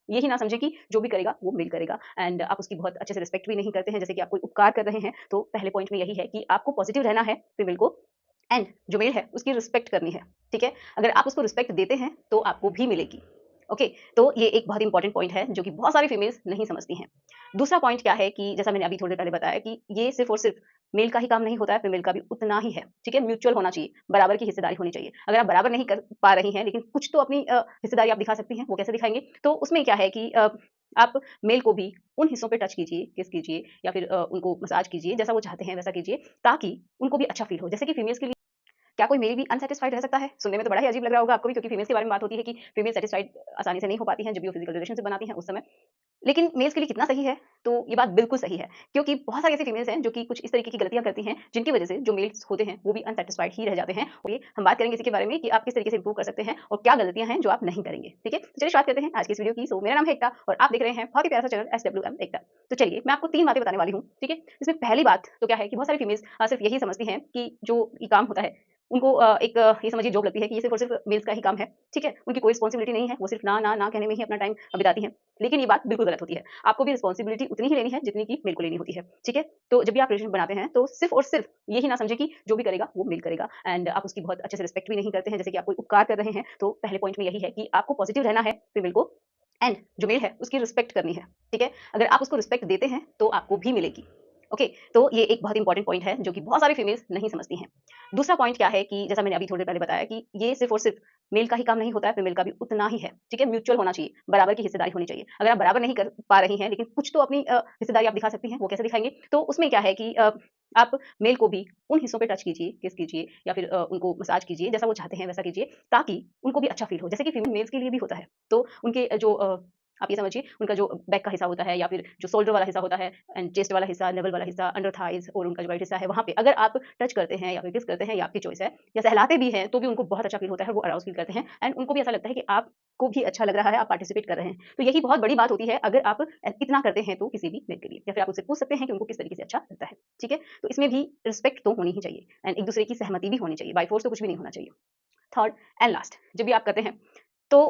यही ना समझे कि जो भी करेगा वो मेल करेगा एंड आप उसकी बहुत अच्छे से रिस्पेक्ट भी नहीं करते हैं, जैसे कि आप कोई उपकार कर रहे हैं। तो पहले पॉइंट में यही है कि आपको पॉजिटिव रहना है फीमेल को एंड जो मेल है उसकी रिस्पेक्ट करनी है। ठीक है, अगर आप उसको रिस्पेक्ट देते हैं तो आपको भी मिलेगी। ओके, तो ये एक बहुत इंपॉर्टेंट पॉइंट है जो कि बहुत सारी फीमेल्स नहीं समझती हैं। दूसरा पॉइंट क्या है कि जैसा मैंने अभी थोड़ी देर पहले बताया कि ये सिर्फ और सिर्फ मेल का ही काम नहीं होता है, फीमेल का भी उतना ही है। ठीक है, म्यूचुअल होना चाहिए, बराबर की हिस्सेदारी होनी चाहिए। अगर आप बराबर नहीं कर पा रही हैं लेकिन कुछ तो अपनी हिस्सेदारी आप दिखा सकती हैं, वो कैसे दिखाएंगे? तो उसमें क्या है कि आप मेल को भी उन हिस्सों पे टच कीजिए, किस कीजिए या फिर उनको मसाज कीजिए, जैसा वो चाहते हैं वैसा कीजिए, ताकि उनको भी अच्छा फील हो। जैसे कि फीमेल्स के लिए क्या कोई मेल भी अनसैटिस्फाइड रह सकता है? सुनने में तो बड़ा ही अजीब लग रहा होगा आपको भी, क्योंकि फीमेल्स के बारे में बात होती है कि फीमेल सैटिस्फाइड आसानी से नहीं हो पाती हैं जब भी वो फिजिकल रिलेशनशिप बनाती हैं उस समय। लेकिन मेल्स के लिए कितना सही है? तो ये बात बिल्कुल सही है, क्योंकि बहुत सारी ऐसी फीमेल्स हैं जो कि कुछ इस तरीके की गलतियाँ करती हैं, जिनकी वजह से जो मेल्स होते हैं वो भी अनसैटिस्फाइड ही रह जाते हैं। और ये हम बात करेंगे इसी के बारे में कि आप किस तरीके से इंप्रूव कर सकते हैं और क्या गलतियाँ हैं जो आप नहीं करेंगे। ठीक है? तो चलिए शुरुआत करते हैं आज की इस वीडियो की। सो मेरा नाम है एकता और आप देख रहे हैं बहुत ही प्यारा सा चैनल SWM एकता। तो चलिए मैं आपको 3 बातें बताने वाली हूँ। ठीक है? इसमें पहली बात तो क्या है कि बहुत सारी फीमेल्स सिर्फ यही समझती हैं कि जो ये काम होता है उनको ये समझिए जॉब लगती है कि ये सिर्फ़ और सिर्फ़ मेल्स का ही काम है, ठीक है? उनकी कोई रिस्पॉन्सिबिलिटी नहीं है, वो सिर्फ़ ना, ना, ना कहने में ही अपना टाइम बिताती हैं। लेकिन ये बात बिल्कुल गलत होती है। आपको भी रिस्पॉन्सिबिलिटी उतनी ही लेनी है जितनी कि मेल को लेनी होती है, ठीक है? तो जब भी आप रिलेशन बनाते हैं तो सिर्फ़ और सिर्फ़ यही ना समझें कि जो भी करेगा वो मेल करेगा एंड आप उसकी बहुत अच्छे से रिस्पेक्ट भी नहीं करते हैं, जैसे कि आप कोई उपकार कर रहे हैं। तो पहले पॉइंट में यही है कि आपको पॉजिटिव रहना है फीमेल को एंड जो मेल है उसकी रिस्पेक्ट करनी है, ठीक है? अगर आप उसको रिस्पेक्ट देते हैं तो आपको भी मिलेगी। ओके, तो ये एक बहुत इंपॉर्टेंट पॉइंट है जो कि बहुत सारी फीमेल्स नहीं समझती हैं। दूसरा पॉइंट क्या है कि जैसा मैंने अभी थोड़ी देर पहले बताया कि ये सिर्फ़ और सिर्फ़ मेल का ही काम नहीं होता है, फीमेल का भी उतना ही है। ठीक है? म्यूचुअल होना चाहिए, बराबर की हिस्सेदारी होनी चाहिए। अगर आप बराबर नहीं कर पा रही हैं लेकिन कुछ तो अपनी हिस्सेदारी आप दिखा सकती हैं, वो कैसे दिखाएँगे? तो उसमें क्या है कि आप मेल को भी उन हिस्सों पे टच कीजिए, किस कीजिए या फिर उनको मसाज कीजिए, जैसा वो चाहते हैं वैसा कीजिए, ताकि उनको भी अच्छा फ़ील हो। जैसे कि फीमेल मेल्स के लिए भी होता है। तो उनके जो आप ये समझिए उनका जो बैक का हिस्सा होता है या फिर जो शोल्डर वाला हिस्सा होता है एंड चेस्ट वाला हिस्सा, नेवल वाला हिस्सा, अंडर थाइज़ और उनका जो राइट हिस्सा है, वहाँ पे अगर आप टच करते हैं या फिर किस करते हैं, ये आपकी चॉइस है, या सहलाते भी हैं, तो भी उनको बहुत अच्छा फ़ील होता है, वो अराउज़ फ़ील करते हैं एंड उनको भी ऐसा लगता है कि आपको भी अच्छा लग रहा है, आप पार्टिसिपेट कर रहे हैं। तो यही बहुत बड़ी बात होती है अगर आप इतना करते हैं तो किसी भी मेल के लिए, या फिर आप उससे पूछ सकते हैं कि उनको किस तरीके से अच्छा लगता है। ठीक है? तो इसमें भी रिस्पेक्ट तो होनी ही चाहिए एंड एक-दूसरे की सहमति भी होनी चाहिए, बाय फ़ोर्स तो कुछ भी नहीं होना चाहिए। थर्ड एंड लास्ट, जब भी आप करते हैं तो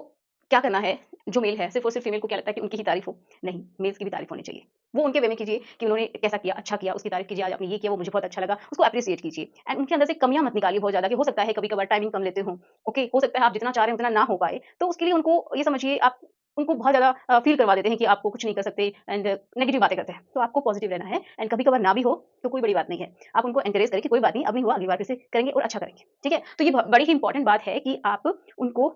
क्या करना है, जो मेल है सिर्फ़ और सिर्फ़ फीमेल को क्या लगता है कि उनकी ही तारीफ़ हो, नहीं, मेल्स की भी तारीफ़ होनी चाहिए। वो उनके वे में कीजिए कि उन्होंने कैसा किया, अच्छा किया, उसकी तारीफ़ कीजिए, आज आपने ये किया, वो मुझे बहुत अच्छा लगा, उसको एप्रिशिएट कीजिए एंड उनके अंदर से कमियाँ मत निकालिए बहुत ज़्यादा, कि हो सकता है कभी-कभार टाइमिंग कम लेते हों, ओके, हो सकता है आप जितना चाह रहे हैं उतना ना हो पाए, तो उसके लिए उनको ये समझिए आप उनको बहुत ज़्यादा फ़ील करवा देते हैं कि आपको कुछ नहीं कर सकते एंड नेगेटिव बातें करते हैं। तो आपको पॉज़िटिव रहना है एंड कभी-कभार ना भी हो, तो कोई बड़ी बात नहीं है। आप उनको एनकरेज करें कि कोई बात नहीं, अब नहीं हुआ, अगली बार फिर से करेंगे और अच्छा करेंगे, ठीक है? तो ये ब बड़ी ही इंपॉर्टेंट बात है कि आप उनको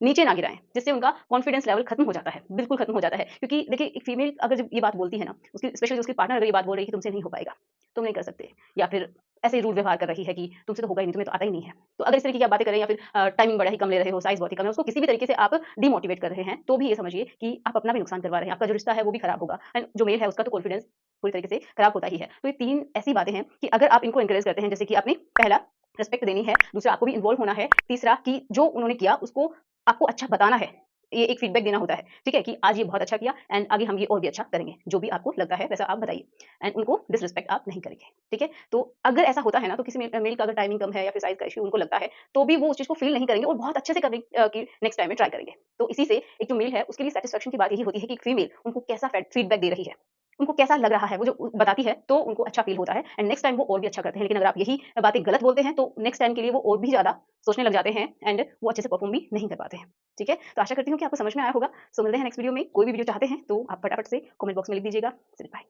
नीचे ना गिराएँ, जिससे उनका कॉन्फिडेंस लेवल खत्म हो जाता है, बिल्कुल खत्म हो जाता है। क्योंकि देखिए एक फीमेल अगर जब ये बात बोलती है ना, उसकी स्पेशली उसकी पार्टनर अगर ये बात बोल रही है कि तुमसे नहीं हो पाएगा, तुम नहीं कर सकते या फिर ऐसे ही रूड व्यवहार कर रही है कि तुमसे तो होगा ही नहीं, तुम्हें तो आता ही नहीं है। तो अगर इस तरीके की आप बातें कर रहे हैं या फिर टाइमिंग बड़ा ही कम ले रहे हो, साइज़ बहुत ही कम है, उसको किसी भी तरीके से आप डिमोटिवेट कर रहे हैं, तो भी ये समझिए कि आप अपना भी नुकसान करवा रहे हैं, आपका जो रिश्ता है वो भी खराब होगा एंड जो मेल है उसका तो कॉन्फिडेंस पूरी तरीके से खराब होता ही है। तो ये 3 ऐसी बातें हैं कि अगर आप इनको एनकरेज करते हैं, जैसे कि आपने पहला रिस्पेक्ट देनी है, दूसरा आपको भी इन्वॉल्व होना है, तीसरा कि जो उन्होंने किया उसको आपको अच्छा बताना है। ये एक फीडबैक देना होता है, ठीक है? कि आज ये बहुत अच्छा किया एंड आगे हम ये और भी अच्छा करेंगे। जो भी आपको लगता है वैसा आप बताइए एंड उनको डिसरिस्पेक्ट आप नहीं करेंगे, ठीक है? तो अगर ऐसा होता है ना, तो किसी मेल का अगर टाइमिंग कम है या फिर साइज़ का इश्यू उनको लगता है, तो भी वो उस चीज़ को फ़ील नहीं करेंगे और बहुत अच्छे से करने की नेक्स्ट टाइम में ट्राई करेंगे। तो इसी से एक जो मेल है उसके लिए सैटिस्फैक्शन की बात यही होती है कि एक फीमेल उनको कैसा फीडबैक दे रही है। उनको कैसा लग रहा है, वो जो बताती है तो उनको अच्छा फ़ील होता है एंड नेक्स्ट टाइम वो और भी अच्छा करते हैं। लेकिन अगर आप यही बातें गलत बोलते हैं तो नेक्स्ट टाइम के लिए वो और भी ज़्यादा सोचने लग जाते हैं एंड वो अच्छे से परफ़ॉर्म भी नहीं कर पाते हैं। ठीक है? तो आशा करती हूँ कि आपको समझ में आया होगा। सो मिलते हैं नेक्स्ट वीडियो में। कोई भी वीडियो चाहते हैं तो आप फटाफट से कमेंट बॉक्स में लिख दीजिएगा। चलिए बाय।